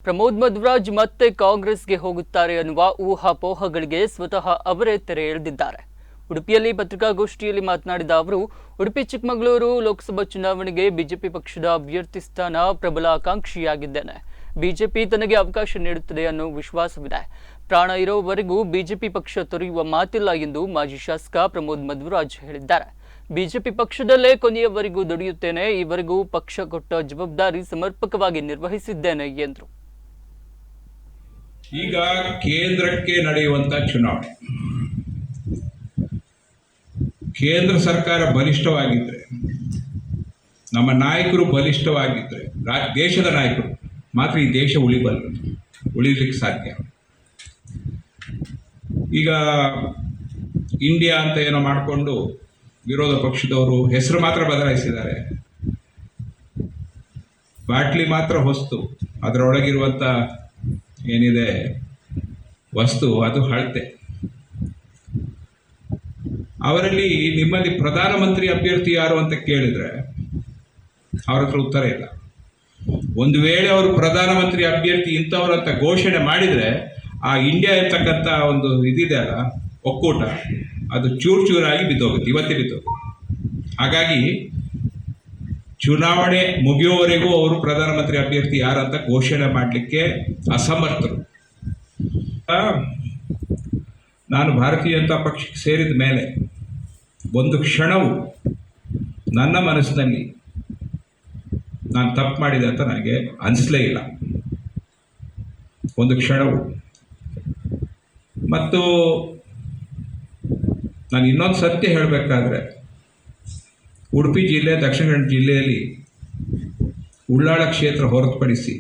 ಪ್ರಮೋದ್ ಮಧ್ವರಾಜ್ ಮತ್ತೆ ಕಾಂಗ್ರೆಸ್ಗೆ ಹೋಗುತ್ತಾರೆ ಅನ್ನುವ ಊಹಾಪೋಹಗಳಿಗೆ ಸ್ವತಃ ಅವರೇ ತೆರೆ ಎಳೆದಿದ್ದಾರೆ. ಉಡುಪಿಯಲ್ಲಿ ಪತ್ರಿಕಾಗೋಷ್ಠಿಯಲ್ಲಿ ಮಾತನಾಡಿದ ಅವರು, ಉಡುಪಿ ಚಿಕ್ಕಮಗಳೂರು ಲೋಕಸಭಾ ಚುನಾವಣೆಗೆ ಬಿಜೆಪಿ ಪಕ್ಷದ ಅಭ್ಯರ್ಥಿ ಸ್ಥಾನ ಪ್ರಬಲ ಆಕಾಂಕ್ಷಿಯಾಗಿದ್ದೇನೆ. ಬಿಜೆಪಿ ತನಗೆ ಅವಕಾಶ ನೀಡುತ್ತದೆ ಅನ್ನೋ ವಿಶ್ವಾಸವಿದೆ. ಪ್ರಾಣ ಇರೋವರೆಗೂ ಬಿಜೆಪಿ ಪಕ್ಷ ತೊರೆಯುವ ಮಾತಿಲ್ಲ ಎಂದು ಮಾಜಿ ಶಾಸಕ ಪ್ರಮೋದ್ ಮಧ್ವರಾಜ್ ಹೇಳಿದ್ದಾರೆ. ಬಿಜೆಪಿ ಪಕ್ಷದಲ್ಲೇ ಕೊನೆಯವರೆಗೂ ದುಡಿಯುತ್ತೇನೆ. ಈವರೆಗೂ ಪಕ್ಷ ಕೊಟ್ಟ ಜವಾಬ್ದಾರಿ ಸಮರ್ಪಕವಾಗಿ ನಿರ್ವಹಿಸಿದ್ದೇನೆ ಎಂದರು. ಈಗ ಕೇಂದ್ರಕ್ಕೆ ನಡೆಯುವಂತಹ ಚುನಾವಣೆ, ಕೇಂದ್ರ ಸರ್ಕಾರ ಬಲಿಷ್ಠವಾಗಿದ್ದರೆ, ನಮ್ಮ ನಾಯಕರು ಬಲಿಷ್ಠವಾಗಿದ್ದರೆ, ದೇಶದ ನಾಯಕರು ಮಾತ್ರ ಈ ದೇಶ ಉಳಿಲಿಕ್ಕೆ ಸಾಧ್ಯ. ಈಗ ಇಂಡಿಯಾ ಅಂತ ಏನೋ ಮಾಡಿಕೊಂಡು ವಿರೋಧ ಪಕ್ಷದವರು ಹೆಸರು ಮಾತ್ರ ಬದಲಾಯಿಸಿದ್ದಾರೆ, ಬಾಟ್ಲಿ ಮಾತ್ರ ಹೊಸ್ತು, ಅದರೊಳಗಿರುವಂಥ ಏನಿದೆ ವಸ್ತು ಅದು ಹಳತೆ. ಅವರಲ್ಲಿ ನಿಮ್ಮಲ್ಲಿ ಪ್ರಧಾನಮಂತ್ರಿ ಅಭ್ಯರ್ಥಿ ಯಾರು ಅಂತ ಕೇಳಿದರೆ ಅವ್ರ ಹತ್ರ ಉತ್ತರ ಇಲ್ಲ. ಒಂದು ವೇಳೆ ಅವರು ಪ್ರಧಾನಮಂತ್ರಿ ಅಭ್ಯರ್ಥಿ ಇಂಥವ್ರು ಅಂತ ಘೋಷಣೆ ಮಾಡಿದರೆ ಆ ಇಂಡಿಯಾ ಇರ್ತಕ್ಕಂಥ ಒಂದು ಇದಿದೆ ಅಲ್ಲ, ಒಕ್ಕೂಟ, ಅದು ಚೂರು ಚೂರಾಗಿ ಬಿದ್ದೋಗುತ್ತೆ, ಇವತ್ತೇ ಬಿದ್ದೋಗುತ್ತೆ. ಹಾಗಾಗಿ ಚುನಾವಣೆ ಮುಗಿಯುವವರೆಗೂ ಅವರು ಪ್ರಧಾನಮಂತ್ರಿ ಅಭ್ಯರ್ಥಿ ಯಾರಂತ ಘೋಷಣೆ ಮಾಡಲಿಕ್ಕೆ ಅಸಮರ್ಥರು. ನಾನು ಭಾರತೀಯ ಜನತಾ ಪಕ್ಷಕ್ಕೆ ಸೇರಿದ ಮೇಲೆ ಒಂದು ಕ್ಷಣವು ನನ್ನ ಮನಸ್ಸಿನಲ್ಲಿ ನಾನು ತಪ್ಪು ಮಾಡಿದೆ ಅಂತ ನನಗೆ ಅನಿಸಲೇ ಇಲ್ಲ, ಒಂದು ಕ್ಷಣವು. ಮತ್ತು ನಾನು ಇನ್ನೊಂದು ಸತ್ಯ ಹೇಳಬೇಕಾದ್ರೆ, ಉಡುಪಿ ಜಿಲ್ಲೆ, ದಕ್ಷಿಣ ಕನ್ನಡ ಜಿಲ್ಲೆಯಲ್ಲಿ ಉಳ್ಳಾಳ ಕ್ಷೇತ್ರ ಹೊರತುಪಡಿಸಿ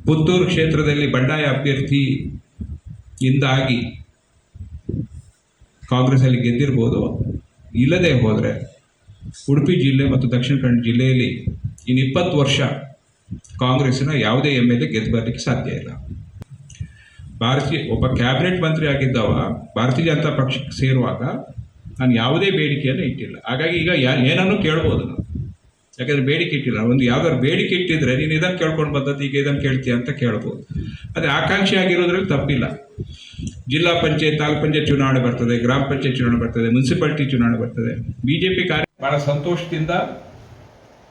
ಪುತ್ತೂರು ಕ್ಷೇತ್ರದಲ್ಲಿ ಬಂಡಾಯ ಅಭ್ಯರ್ಥಿಯಿಂದಾಗಿ ಕಾಂಗ್ರೆಸ್ಸಲ್ಲಿ ಗೆದ್ದಿರ್ಬೋದು. ಇಲ್ಲದೆ ಹೋದರೆ ಉಡುಪಿ ಜಿಲ್ಲೆ ಮತ್ತು ದಕ್ಷಿಣ ಕನ್ನಡ ಜಿಲ್ಲೆಯಲ್ಲಿ ಇನ್ನು 20 ವರ್ಷ ಕಾಂಗ್ರೆಸ್ಸಿನ ಯಾವುದೇ MLA ಗೆದ್ದು ಬರಲಿಕ್ಕೆ ಸಾಧ್ಯ ಇಲ್ಲ. ಒಬ್ಬ ಕ್ಯಾಬಿನೆಟ್ ಮಂತ್ರಿ ಆಗಿದ್ದವ ಭಾರತೀಯ ಜನತಾ ಪಕ್ಷಕ್ಕೆ ಸೇರುವಾಗ ನಾನು ಯಾವುದೇ ಬೇಡಿಕೆಯನ್ನು ಇಟ್ಟಿಲ್ಲ. ಹಾಗಾಗಿ ಈಗ ಏನನ್ನೂ ಕೇಳ್ಬೋದು ನಾವು, ಯಾಕಂದರೆ ಬೇಡಿಕೆ ಇಟ್ಟಿಲ್ಲ. ಒಂದು ಯಾವ್ದಾದ್ರು ಬೇಡಿಕೆ ಇಟ್ಟಿದ್ರೆ ನೀನು ಇದನ್ನು ಕೇಳ್ಕೊಂಡು ಬಂದದ್ದು ಈಗ ಇದನ್ನು ಕೇಳ್ತೀಯ ಅಂತ ಕೇಳ್ಬೋದು. ಅದೇ ಆಕಾಂಕ್ಷಿ ಆಗಿರೋದ್ರಲ್ಲಿ ತಪ್ಪಿಲ್ಲ. ಜಿಲ್ಲಾ ಪಂಚಾಯತ್, ತಾಲೂಕು ಪಂಚಾಯತ್ ಚುನಾವಣೆ ಬರ್ತದೆ, ಗ್ರಾಮ ಪಂಚಾಯತ್ ಚುನಾವಣೆ ಬರ್ತದೆ, ಮುನ್ಸಿಪಾಲಿಟಿ ಚುನಾವಣೆ ಬರ್ತದೆ. ಬಿಜೆಪಿ ಕಾರ್ಯ ಬಹಳ ಸಂತೋಷದಿಂದ